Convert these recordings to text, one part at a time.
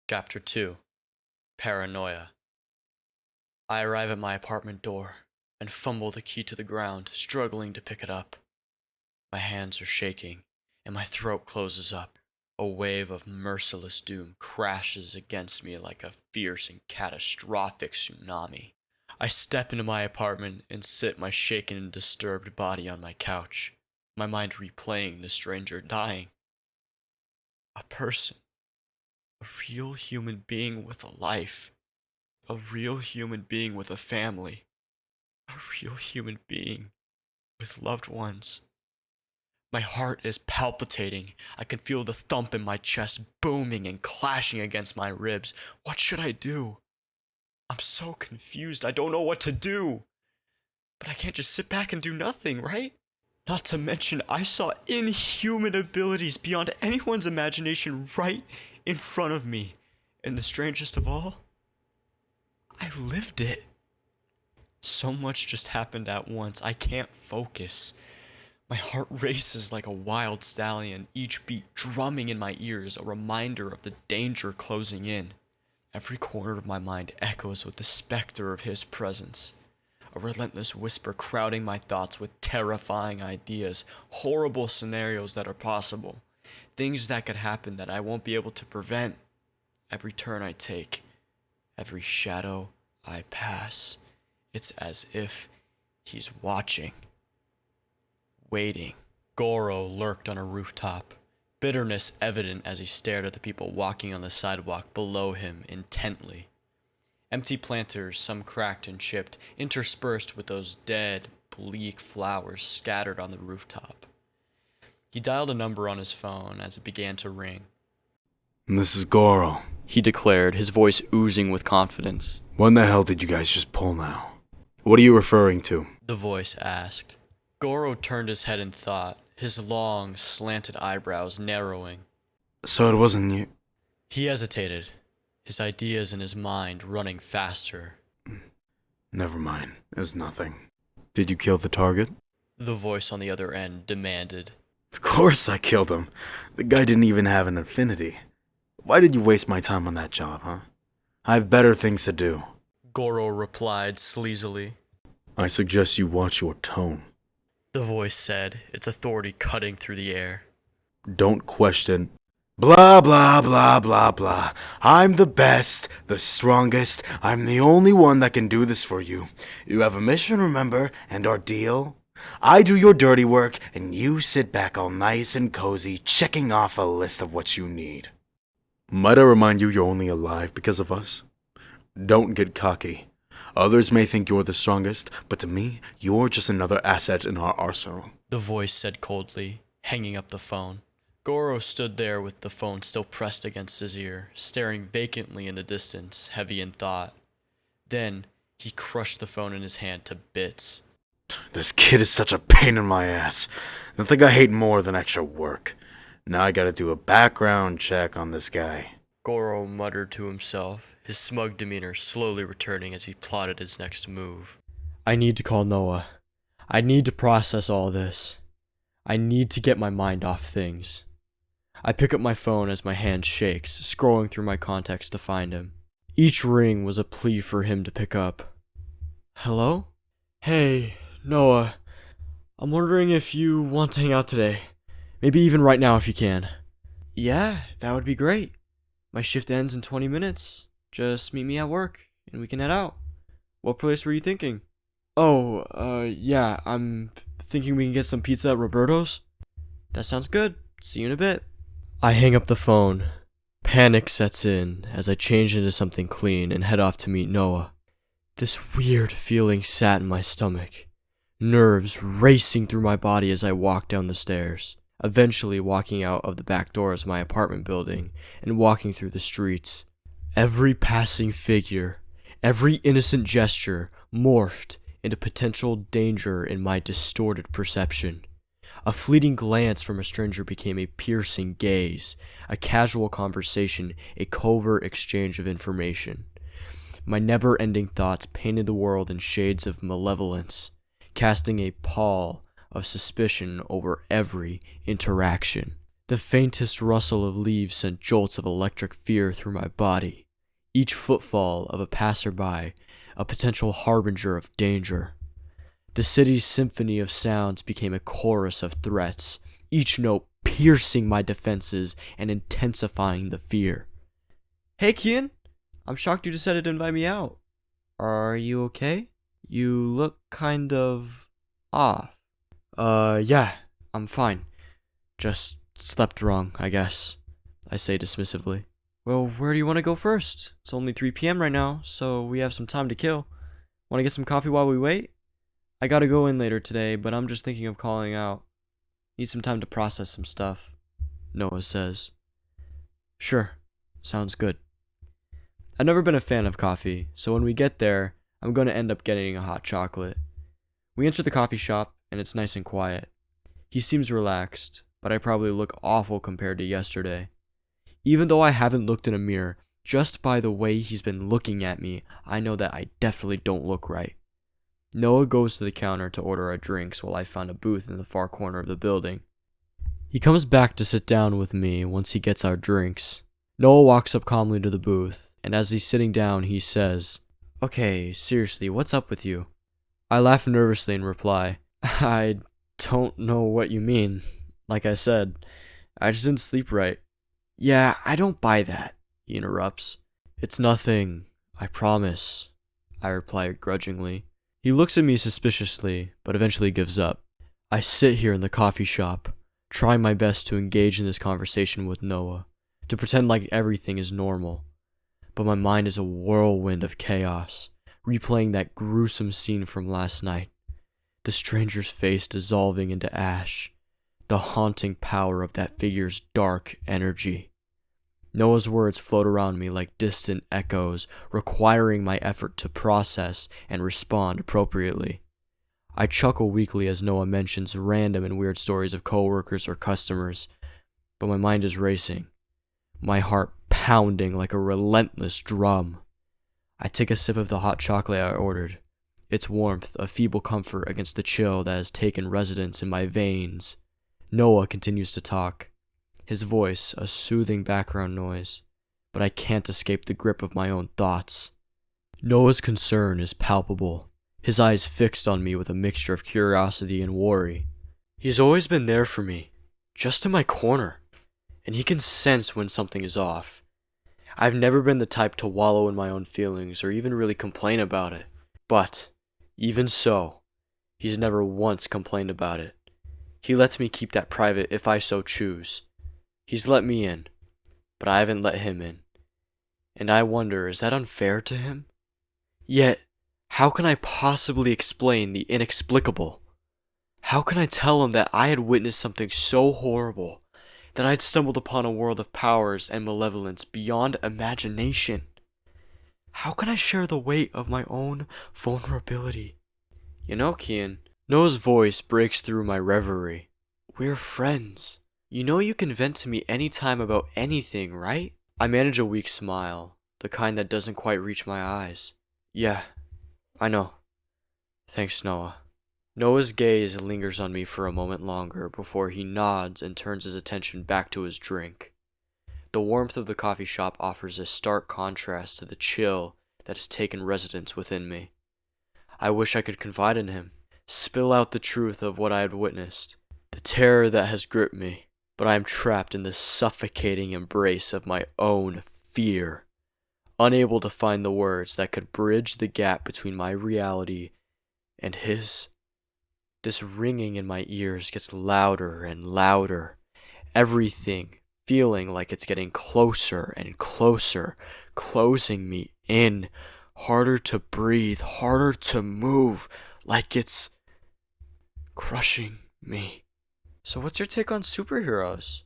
Chapter 2 Paranoia. I arrive at my apartment door and fumble the key to the ground, struggling to pick it up. My hands are shaking and my throat closes up. A wave of merciless doom crashes against me like a fierce and catastrophic tsunami. I step into my apartment and sit my shaken and disturbed body on my couch, my mind replaying the stranger dying. A person. A real human being with a life. A real human being with a family. A real human being with loved ones. My heart is palpitating. I can feel the thump in my chest booming and clashing against my ribs. What should I do? I'm so confused. I don't know what to do. But I can't just sit back and do nothing, right? Not to mention, I saw inhuman abilities beyond anyone's imagination right in front of me. And the strangest of all, I lived it. So much just happened at once. I can't focus. My heart races like a wild stallion, each beat drumming in my ears, a reminder of the danger closing in. Every corner of my mind echoes with the specter of his presence. A relentless whisper crowding my thoughts with terrifying ideas, horrible scenarios that are possible, things that could happen that I won't be able to prevent. Every turn I take, every shadow I pass, it's as if he's watching, waiting. Goro lurked on a rooftop, bitterness evident as he stared at the people walking on the sidewalk below him intently. Empty planters, some cracked and chipped, interspersed with those dead, bleak flowers scattered on the rooftop. He dialed a number on his phone as it began to ring. "This is Goro," he declared, his voice oozing with confidence. "When the hell did you guys just pull now? What are you referring to?" The voice asked. Goro turned his head in thought, his long, slanted eyebrows narrowing. "So it wasn't you?" He hesitated, his ideas in his mind running faster. "Never mind, it was nothing. Did you kill the target?" The voice on the other end demanded. "Of course I killed him. The guy didn't even have an affinity. Why did you waste my time on that job, huh? I have better things to do." Goro replied sleazily. "I suggest you watch your tone. The voice said, its authority cutting through the air. Don't question. Blah, blah, blah, blah, blah. I'm the best, the strongest. I'm the only one that can do this for you. You have a mission, remember, and our deal? I do your dirty work, and you sit back all nice and cozy, checking off a list of what you need. Might I remind you you're only alive because of us? Don't get cocky. Others may think you're the strongest, but to me, you're just another asset in our arsenal." The voice said coldly, hanging up the phone. Goro stood there with the phone still pressed against his ear, staring vacantly in the distance, heavy in thought. Then, he crushed the phone in his hand to bits. "This kid is such a pain in my ass. Nothing I hate more than extra work. Now I gotta do a background check on this guy." Goro muttered to himself, his smug demeanor slowly returning as he plotted his next move. I need to call Noah. I need to process all this. I need to get my mind off things. I pick up my phone as my hand shakes, scrolling through my contacts to find him. Each ring was a plea for him to pick up. Hello? Hey, Noah. I'm wondering if you want to hang out today. Maybe even right now if you can. Yeah, that would be great. My shift ends in 20 minutes. Just meet me at work, and we can head out. What place were you thinking? Oh, yeah, I'm thinking we can get some pizza at Roberto's. That sounds good. See you in a bit. I hang up the phone. Panic sets in as I change into something clean and head off to meet Noah. This weird feeling sat in my stomach, nerves racing through my body as I walked down the stairs, eventually walking out of the back doors of my apartment building and walking through the streets. Every passing figure, every innocent gesture morphed into potential danger in my distorted perception. A fleeting glance from a stranger became a piercing gaze, a casual conversation, a covert exchange of information. My never-ending thoughts painted the world in shades of malevolence, casting a pall of suspicion over every interaction. The faintest rustle of leaves sent jolts of electric fear through my body, each footfall of a passerby a potential harbinger of danger. The city's symphony of sounds became a chorus of threats, each note piercing my defenses and intensifying the fear. Hey, Kian! I'm shocked you decided to invite me out. Are you okay? You look kind of off. Yeah, I'm fine. Just slept wrong, I guess, I say dismissively. Well, where do you want to go first? It's only 3 p.m. right now, so we have some time to kill. Want to get some coffee while we wait? I gotta go in later today, but I'm just thinking of calling out. Need some time to process some stuff, Noah says. Sure, sounds good. I've never been a fan of coffee, so when we get there, I'm going to end up getting a hot chocolate. We enter the coffee shop, and it's nice and quiet. He seems relaxed, but I probably look awful compared to yesterday. Even though I haven't looked in a mirror, just by the way he's been looking at me, I know that I definitely don't look right. Noah goes to the counter to order our drinks while I find a booth in the far corner of the building. He comes back to sit down with me once he gets our drinks. Noah walks up calmly to the booth, and as he's sitting down, he says, "Okay, seriously, what's up with you?" I laugh nervously and reply, "I don't know what you mean. Like I said, I just didn't sleep right." "Yeah, I don't buy that," he interrupts. "It's nothing, I promise," I reply grudgingly. He looks at me suspiciously, but eventually gives up. I sit here in the coffee shop, trying my best to engage in this conversation with Noah, to pretend like everything is normal. But my mind is a whirlwind of chaos, replaying that gruesome scene from last night. The stranger's face dissolving into ash, the haunting power of that figure's dark energy. Noah's words float around me like distant echoes, requiring my effort to process and respond appropriately. I chuckle weakly as Noah mentions random and weird stories of coworkers or customers, but my mind is racing, my heart pounding like a relentless drum. I take a sip of the hot chocolate I ordered, its warmth a feeble comfort against the chill that has taken residence in my veins. Noah continues to talk, his voice a soothing background noise, but I can't escape the grip of my own thoughts. Noah's concern is palpable, his eyes fixed on me with a mixture of curiosity and worry. He's always been there for me, just in my corner, and he can sense when something is off. I've never been the type to wallow in my own feelings or even really complain about it, but, even so, he's never once complained about it. He lets me keep that private if I so choose. He's let me in, but I haven't let him in. And I wonder, is that unfair to him? Yet, how can I possibly explain the inexplicable? How can I tell him that I had witnessed something so horrible, that I had stumbled upon a world of powers and malevolence beyond imagination? How can I share the weight of my own vulnerability? You know, Kian, Noah's voice breaks through my reverie. We're friends. You know you can vent to me anytime about anything, right? I manage a weak smile, the kind that doesn't quite reach my eyes. Yeah, I know. Thanks, Noah. Noah's gaze lingers on me for a moment longer before he nods and turns his attention back to his drink. The warmth of the coffee shop offers a stark contrast to the chill that has taken residence within me. I wish I could confide in him, spill out the truth of what I had witnessed, the terror that has gripped me. But I am trapped in the suffocating embrace of my own fear, unable to find the words that could bridge the gap between my reality and his. This ringing in my ears gets louder and louder, everything feeling like it's getting closer and closer, closing me in, harder to breathe, harder to move, like it's crushing me. "So what's your take on superheroes?"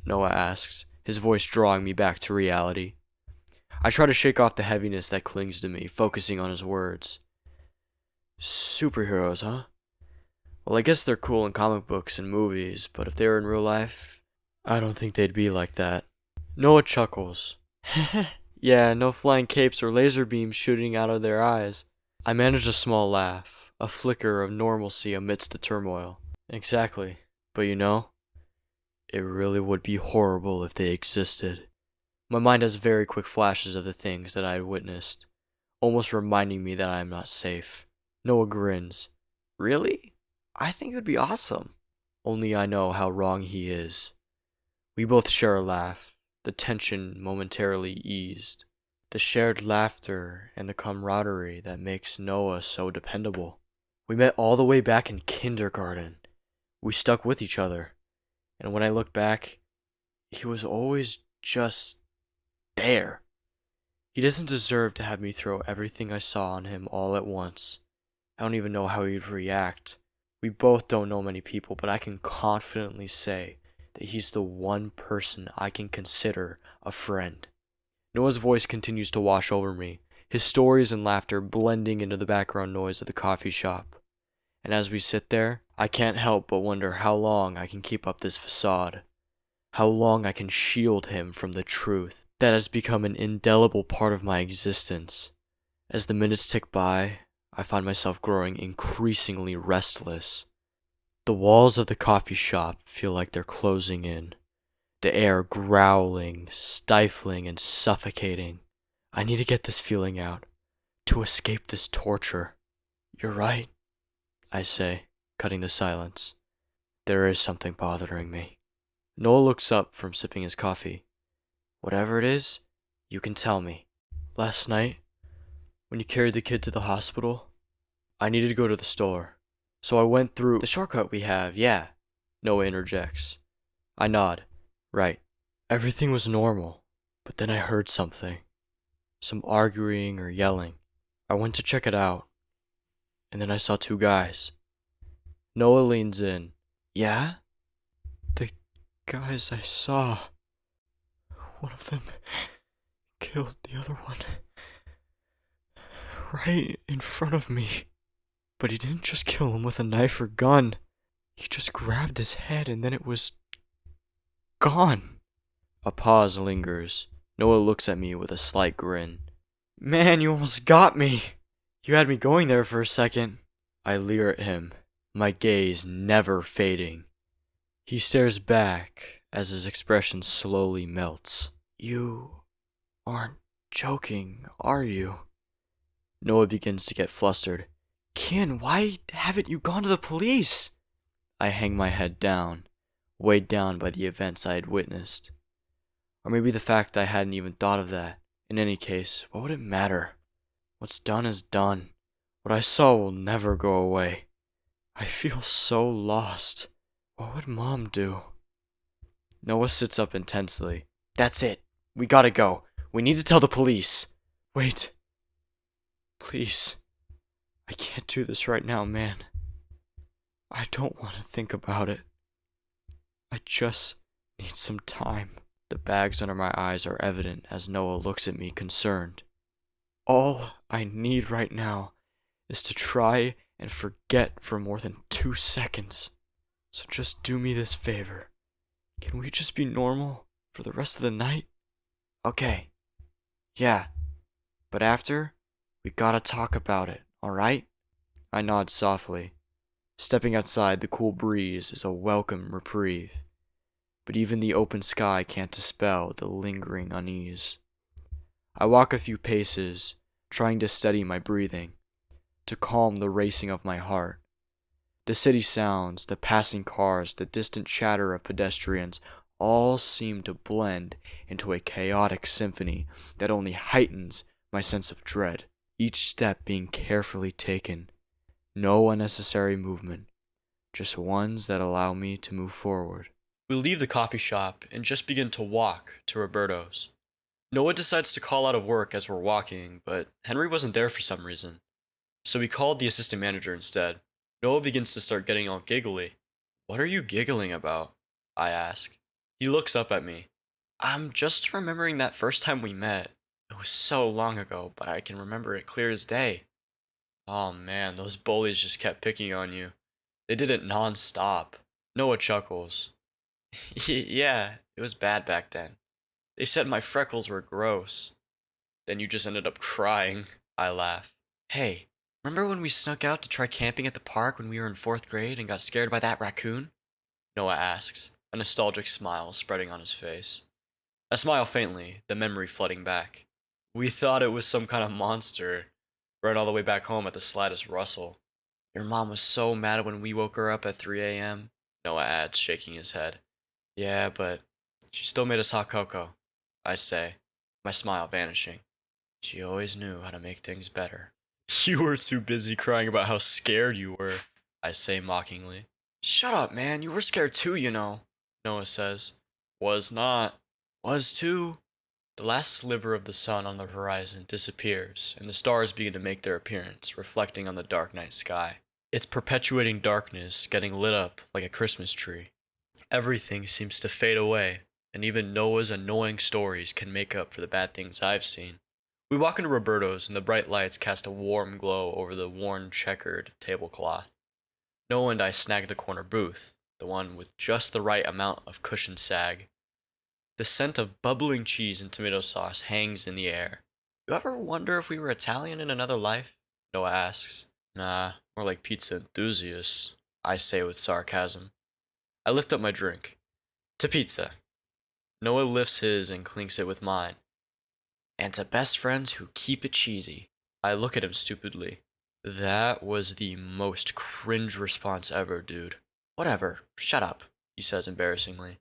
Noah asks, his voice drawing me back to reality. I try to shake off the heaviness that clings to me, focusing on his words. "Superheroes, huh? Well, I guess they're cool in comic books and movies, but if they were in real life, I don't think they'd be like that." Noah chuckles. "Yeah, no flying capes or laser beams shooting out of their eyes." I manage a small laugh, a flicker of normalcy amidst the turmoil. "Exactly. But you know, It really would be horrible if they existed. My mind has very quick flashes of the things that I had witnessed, almost reminding me that I am not safe. Noah grins. Really? I think it would be awesome. Only I know how wrong he is. We both share a laugh. The tension momentarily eased. The shared laughter and the camaraderie that makes Noah so dependable. We met all the way back in kindergarten. We stuck with each other. And when I look back, he was always just there. He doesn't deserve to have me throw everything I saw on him all at once. I don't even know how he'd react. We both don't know many people, but I can confidently say that he's the one person I can consider a friend. Noah's voice continues to wash over me, his stories and laughter blending into the background noise of the coffee shop. And as we sit there, I can't help but wonder how long I can keep up this facade. How long I can shield him from the truth that has become an indelible part of my existence. As the minutes tick by, I find myself growing increasingly restless. The walls of the coffee shop feel like they're closing in. The air growling, stifling, and suffocating. I need to get this feeling out, to escape this torture. You're right, I say, cutting the silence. There is something bothering me. Noah looks up from sipping his coffee. Whatever it is, you can tell me. Last night, when you carried the kid to the hospital, I needed to go to the store. So I went through the shortcut we have, yeah. Noah interjects. I nod. Right. Everything was normal, but then I heard something. Some arguing or yelling. I went to check it out, and then I saw two guys. Noah leans in. Yeah? The guys I saw. One of them killed the other one. Right in front of me. But he didn't just kill him with a knife or gun. He just grabbed his head and then it was gone. A pause lingers. Noah looks at me with a slight grin. Man, you almost got me. You had me going there for a second. I leer at him, my gaze never fading. He stares back as his expression slowly melts. You aren't joking, are you? Noah begins to get flustered. Kian, why haven't you gone to the police? I hang my head down, weighed down by the events I had witnessed. Or maybe the fact I hadn't even thought of that. In any case, what would it matter? What's done is done. What I saw will never go away. I feel so lost. What would Mom do? Noah sits up intensely. That's it. We gotta go. We need to tell the police. Wait. Please. I can't do this right now, man. I don't want to think about it. I just need some time. The bags under my eyes are evident as Noah looks at me concerned. All I need right now is to try and forget for more than 2 seconds. So just do me this favor. Can we just be normal for the rest of the night? Okay. Yeah. But after, we gotta talk about it, alright? I nod softly. Stepping outside, the cool breeze is a welcome reprieve. But even the open sky can't dispel the lingering unease. I walk a few paces, trying to steady my breathing, to calm the racing of my heart. The city sounds, the passing cars, the distant chatter of pedestrians, all seem to blend into a chaotic symphony that only heightens my sense of dread, each step being carefully taken. No unnecessary movement, just ones that allow me to move forward. We leave the coffee shop and just begin to walk to Roberto's. Noah decides to call out of work as we're walking, but Henry wasn't there for some reason. So we called the assistant manager instead. Noah begins to start getting all giggly. What are you giggling about? I ask. He looks up at me. I'm just remembering that first time we met. It was so long ago, but I can remember it clear as day. Oh man, those bullies just kept picking on you. They did it non-stop. Noah chuckles. Yeah, it was bad back then. They said my freckles were gross. Then you just ended up crying. I laugh. Hey, remember when we snuck out to try camping at the park when we were in 4th grade and got scared by that raccoon? Noah asks. a nostalgic smile spreading on his face. I smile faintly, the memory flooding back. We thought it was some kind of monster. Ran all the way back home at the slightest rustle. Your mom was so mad when we woke her up at 3 a.m., Noah adds, shaking his head. Yeah, but she still made us hot cocoa, I say, my smile vanishing. She always knew how to make things better. You were too busy crying about how scared you were, I say mockingly. Shut up, man, you were scared too, you know, Noah says. Was not. Was too. The last sliver of the sun on the horizon disappears, and the stars begin to make their appearance, reflecting on the dark night sky. It's perpetuating darkness, getting lit up like a Christmas tree. Everything seems to fade away, and even Noah's annoying stories can make up for the bad things I've seen. We walk into Roberto's, and the bright lights cast a warm glow over the worn, checkered tablecloth. Noah and I snag the corner booth, the one with just the right amount of cushioned sag. The scent of bubbling cheese and tomato sauce hangs in the air. You ever wonder if we were Italian in another life? Noah asks. Nah, more like pizza enthusiasts, I say with sarcasm. I lift up my drink. To pizza. Noah lifts his and clinks it with mine. And to best friends who keep it cheesy. I look at him stupidly. That was the most cringe response ever, dude. Whatever, shut up, he says embarrassingly.